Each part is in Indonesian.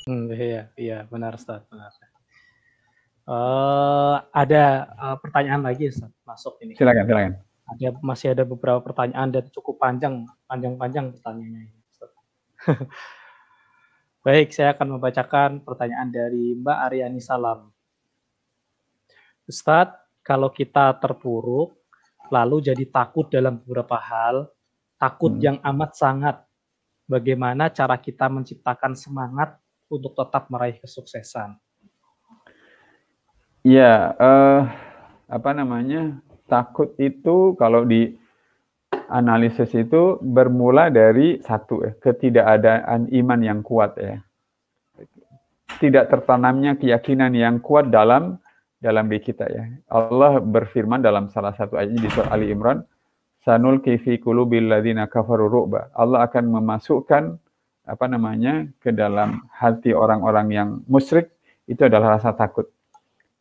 Iya, iya, benar Ustaz, benar. Ada pertanyaan lagi Ustaz, masuk ini. Silakan, silakan. Masih ada beberapa pertanyaan dan cukup panjang pertanyaannya ini, Ustaz. Baik, saya akan membacakan pertanyaan dari Mbak Aryani Salam. Ustadz, kalau kita terpuruk, lalu jadi takut dalam beberapa hal, takut yang amat sangat, bagaimana cara kita menciptakan semangat untuk tetap meraih kesuksesan? Ya, apa namanya, takut itu kalau di analisis itu bermula dari satu, ketidakadaan iman yang kuat ya. Tidak tertanamnya keyakinan yang kuat dalam diri kita ya. Allah berfirman dalam salah satu ayatnya di surah Ali Imran, sanulqi fi qulubil ladzina kafaru ru'ba. Allah akan memasukkan apa namanya ke dalam hati orang-orang yang musyrik itu adalah rasa takut.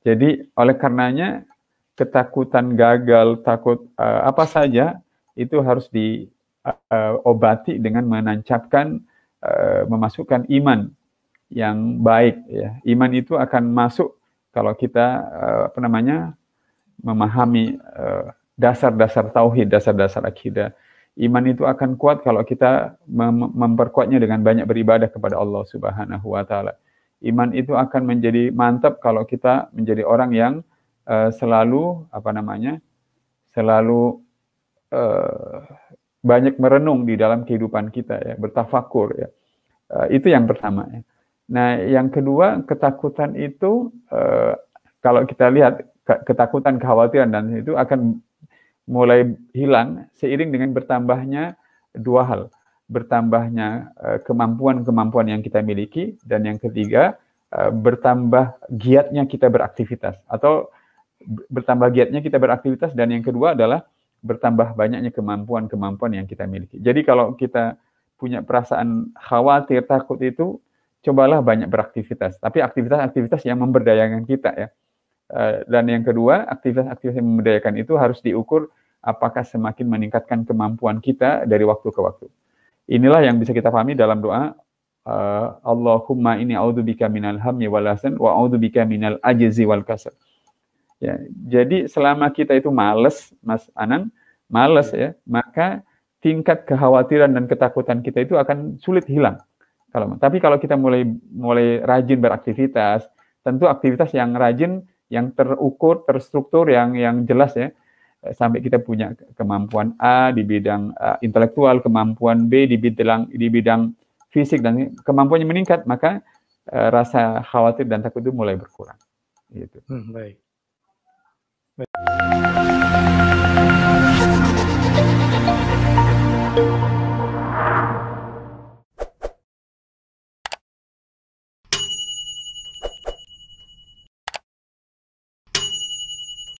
Jadi oleh karenanya ketakutan gagal, takut apa saja itu harus diobati dengan menancapkan memasukkan iman yang baik ya. Iman itu akan masuk kalau kita apa namanya memahami dasar-dasar tauhid, dasar-dasar akidah. Iman itu akan kuat kalau kita memperkuatnya dengan banyak beribadah kepada Allah Subhanahu wa taala. Iman itu akan menjadi mantap kalau kita menjadi orang yang selalu apa namanya? Selalu banyak merenung di dalam kehidupan kita ya, bertafakur ya. Itu yang pertama ya. Nah, yang kedua, ketakutan itu kalau kita lihat ketakutan, kekhawatiran dan itu akan mulai hilang seiring dengan bertambahnya dua hal. Bertambahnya kemampuan-kemampuan yang kita miliki, dan yang ketiga bertambah giatnya kita beraktivitas, atau bertambah giatnya kita beraktivitas, dan yang kedua adalah bertambah banyaknya kemampuan-kemampuan yang kita miliki. Jadi kalau kita punya perasaan khawatir, takut itu, cobalah banyak beraktivitas, tapi aktivitas-aktivitas yang memberdayakan kita ya. Dan yang kedua, aktivitas-aktivitas yang memberdayakan itu harus diukur apakah semakin meningkatkan kemampuan kita dari waktu ke waktu. Inilah yang bisa kita pahami dalam doa, Allahumma inni a'udzubika minal hammi wal hasan wa a'udzubika minal ajzi wal kasal. Ya, jadi selama kita itu malas, Mas Anang, malas ya, maka tingkat kekhawatiran dan ketakutan kita itu akan sulit hilang. Tapi kalau kita mulai rajin beraktivitas, tentu aktivitas yang rajin, yang terukur, terstruktur, yang jelas ya, sampai kita punya kemampuan A di bidang intelektual, kemampuan B di bidang fisik, dan kemampuannya meningkat, maka rasa khawatir dan takut itu mulai berkurang. Gitu. Baik.